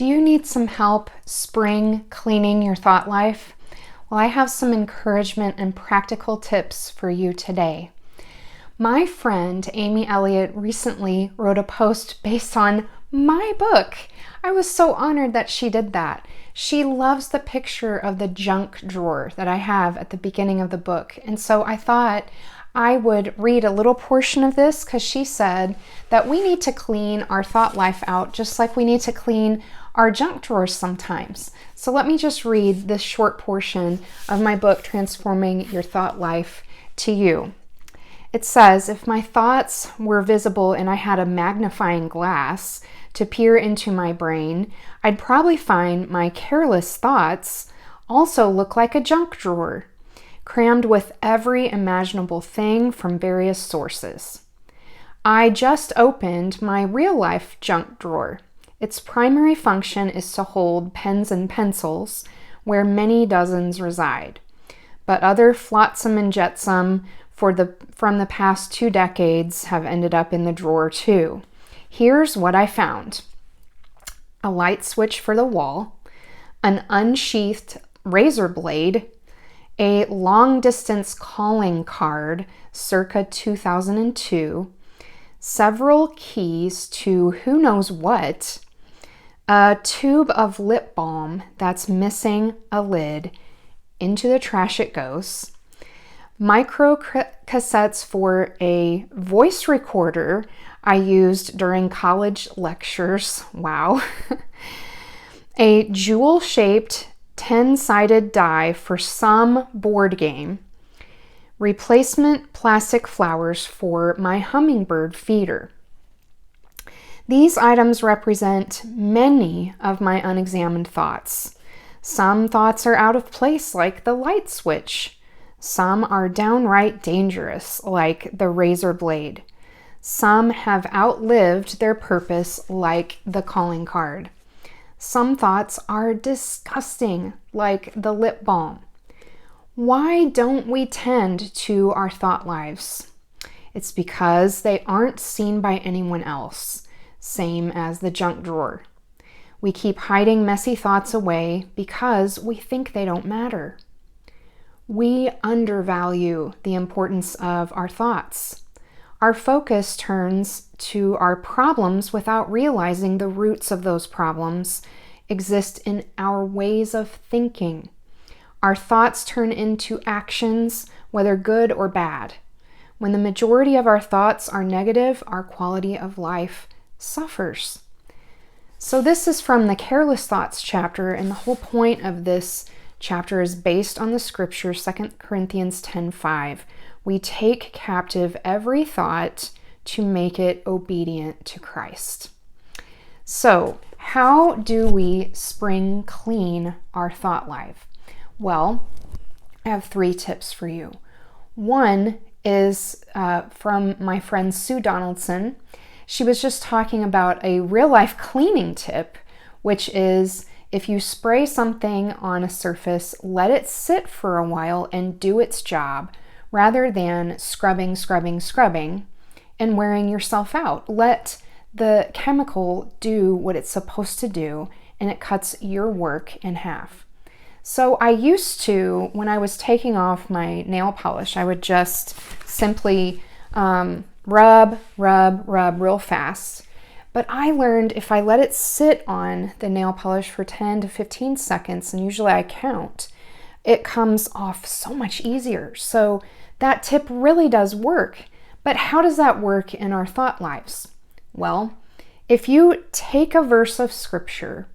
Do you need some help spring cleaning your thought life? Well, I have some encouragement and practical tips for you today. My friend Amy Elliott recently wrote a post based on my book. I was so honored that she did that. She loves the picture of the junk drawer that I have at the beginning of the book. And so I thought I would read a little portion of this because she said that we need to clean our thought life out just like we need to clean our junk drawers sometimes. So let me just read this short portion of my book, Transforming Your Thought Life, to you. It says, if my thoughts were visible and I had a magnifying glass to peer into my brain, I'd probably find my careless thoughts also look like a junk drawer, crammed with every imaginable thing from various sources. I just opened my real-life junk drawer. Its primary function is to hold pens and pencils, where many dozens reside. But other flotsam and jetsam from the past 2 decades have ended up in the drawer too. Here's what I found. A light switch for the wall, an unsheathed razor blade, a long-distance calling card circa 2002, several keys to who knows what, a tube of lip balm that's missing a lid, into the trash it goes, micro cassettes for a voice recorder I used during college lectures, wow, a jewel-shaped 10-sided die for some board game, replacement plastic flowers for my hummingbird feeder. These items represent many of my unexamined thoughts. Some thoughts are out of place, like the light switch. Some are downright dangerous, like the razor blade. Some have outlived their purpose, like the calling card. Some thoughts are disgusting, like the lip balm. Why don't we tend to our thought lives? It's because they aren't seen by anyone else, same as the junk drawer. We keep hiding messy thoughts away because we think they don't matter. We undervalue the importance of our thoughts. Our focus turns to our problems without realizing the roots of those problems exist in our ways of thinking. Our thoughts turn into actions, whether good or bad. When the majority of our thoughts are negative, our quality of life suffers. So this is from the Careless Thoughts chapter, and the whole point of this chapter is based on the scripture 2 Corinthians 10:5. We take captive every thought to make it obedient to Christ. So, how do we spring clean our thought life? Well, I have 3 tips for you. One is from my friend Sue Donaldson. She was just talking about a real-life cleaning tip, which is if you spray something on a surface, let it sit for a while and do its job, rather than scrubbing and wearing yourself out. Let the chemical do what it's supposed to do, and it cuts your work in half. So I used to, when I was taking off my nail polish, I would just simply rub real fast. But I learned if I let it sit on the nail polish for 10 to 15 seconds, and usually I count, it comes off so much easier. So that tip really does work. But how does that work in our thought lives? Well, if you take a verse of scripture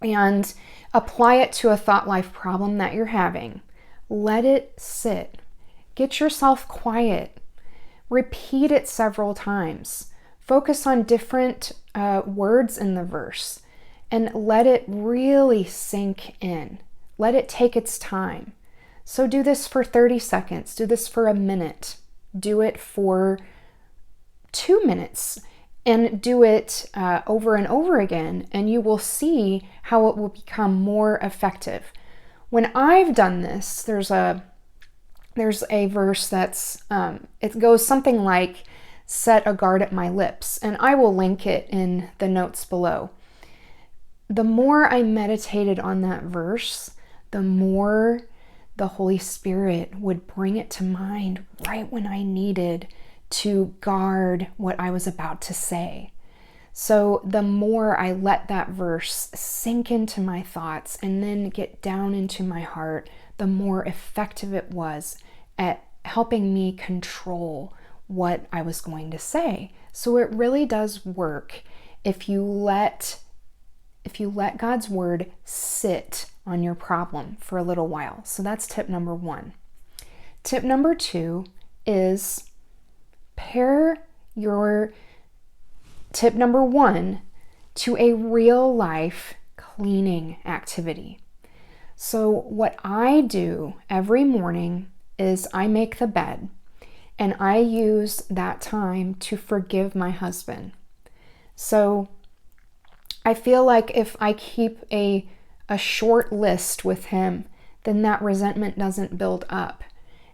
and apply it to a thought life problem that you're having, let it sit. Get yourself quiet. Repeat it several times. Focus on different words in the verse and let it really sink in. Let it take its time. So do this for 30 seconds. Do this for a minute. Do it for 2 minutes. And do it over and over again, and you will see how it will become more effective. When I've done this, there's a verse that's, it goes something like, set a guard at my lips, and I will link it in the notes below. the more I meditated on that verse, the more the Holy Spirit would bring it to mind right when I needed to guard what I was about to say. So the more I let that verse sink into my thoughts and then get down into my heart, the more effective it was at helping me control what I was going to say. So it really does work if you let God's word sit on your problem for a little while. So that's tip number 1. Tip number 2 is pair your tip number 1 to a real life cleaning activity. So what I do every morning is I make the bed, and I use that time to forgive my husband. So I feel like if I keep a short list with him, then that resentment doesn't build up.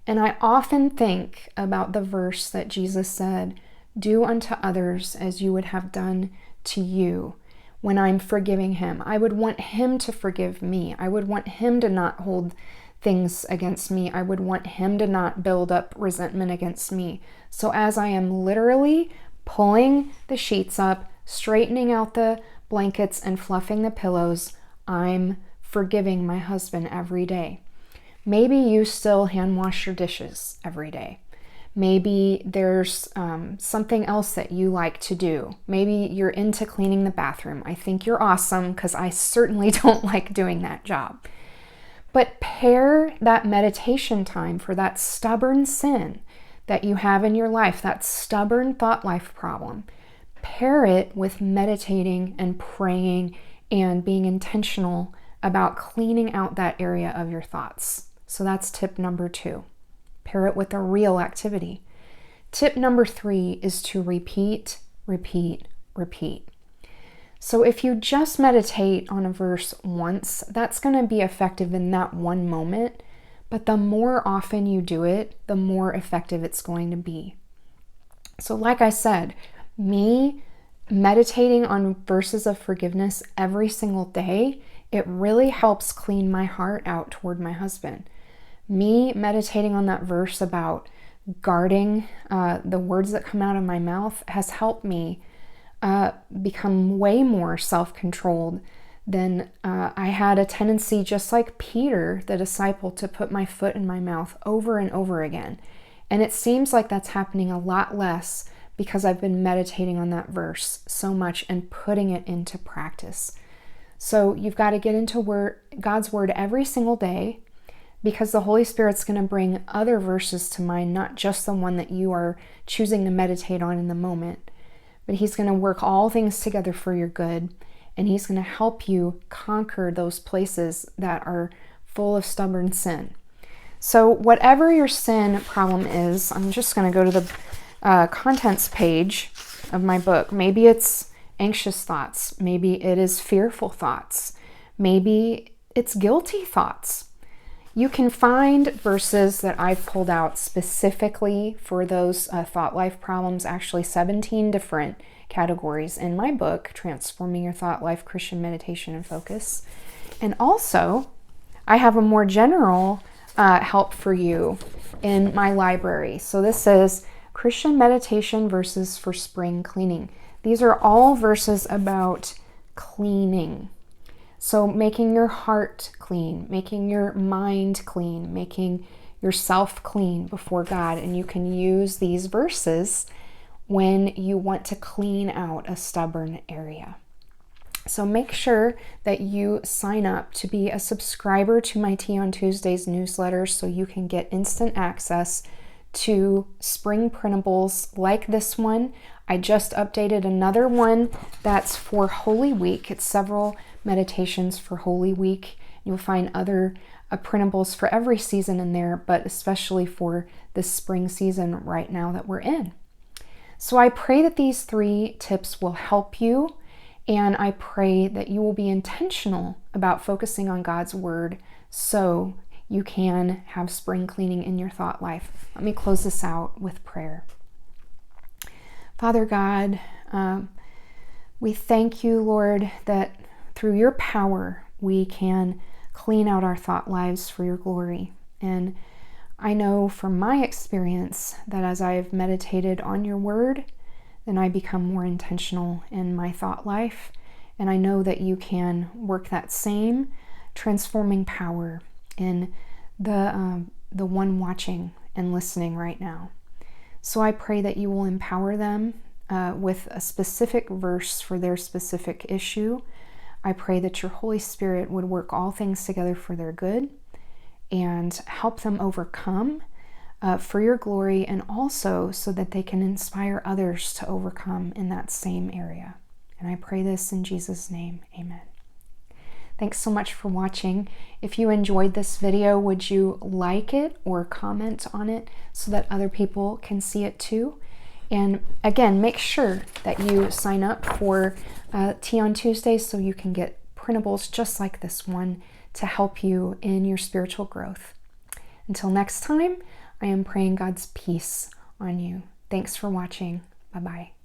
And I often think about the verse that Jesus said, "Do unto others as you would have done to you." When I'm forgiving him, I would want him to forgive me. I would want him to not hold things against me. I would want him to not build up resentment against me. So as I am literally pulling the sheets up, straightening out the blankets and fluffing the pillows, I'm forgiving my husband every day. Maybe you still hand wash your dishes every day. Maybe there's something else that you like to do. Maybe you're into cleaning the bathroom. I think you're awesome because I certainly don't like doing that job. But pair that meditation time for that stubborn sin that you have in your life, that stubborn thought life problem. Pair it with meditating and praying and being intentional about cleaning out that area of your thoughts. So that's tip number 2. Pair it with a real activity. Tip number 3 is to repeat, repeat, repeat. So if you just meditate on a verse once, that's going to be effective in that one moment. But the more often you do it, the more effective it's going to be. So like I said, me meditating on verses of forgiveness every single day, it really helps clean my heart out toward my husband. Me meditating on that verse about guarding the words that come out of my mouth has helped me become way more self-controlled than I had a tendency, just like Peter, the disciple, to put my foot in my mouth over and over again. And it seems like that's happening a lot less because I've been meditating on that verse so much and putting it into practice. So you've got to get into God's word every single day, because the Holy Spirit's going to bring other verses to mind, not just the one that you are choosing to meditate on in the moment. But he's going to work all things together for your good, and he's going to help you conquer those places that are full of stubborn sin. So whatever your sin problem is, I'm just going to go to the contents page of my book. Maybe it's anxious thoughts. Maybe it is fearful thoughts. Maybe it's guilty thoughts. You can find verses that I've pulled out specifically for those thought life problems, actually 17 different categories in my book, Transforming Your Thought Life, Christian Meditation and Focus. And also, I have a more general help for you in my library. So this is Christian Meditation Verses for Spring Cleaning. These are all verses about cleaning. So making your heart clean, making your mind clean, making yourself clean before God. And you can use these verses when you want to clean out a stubborn area. So make sure that you sign up to be a subscriber to my Tea on Tuesdays newsletter so you can get instant access to spring printables like this one. I just updated another one that's for Holy Week. It's several meditations for Holy Week. You'll find other printables for every season in there, but especially for this spring season right now that we're in. So I pray that these 3 tips will help you, and I pray that you will be intentional about focusing on God's word so you can have spring cleaning in your thought life. Let me close this out with prayer. Father God, we thank you, Lord, that through your power, we can clean out our thought lives for your glory. And I know from my experience that as I've meditated on your word, then I become more intentional in my thought life. And I know that you can work that same transforming power in the one watching and listening right now. So I pray that you will empower them with a specific verse for their specific issue. I pray that your Holy Spirit would work all things together for their good and help them overcome for your glory, and also so that they can inspire others to overcome in that same area. And I pray this in Jesus' name, amen. Thanks so much for watching. If you enjoyed this video, would you like it or comment on it so that other people can see it too? And again, make sure that you sign up for Tea on Tuesdays so you can get printables just like this one to help you in your spiritual growth. Until next time, I am praying God's peace on you. Thanks for watching. Bye-bye.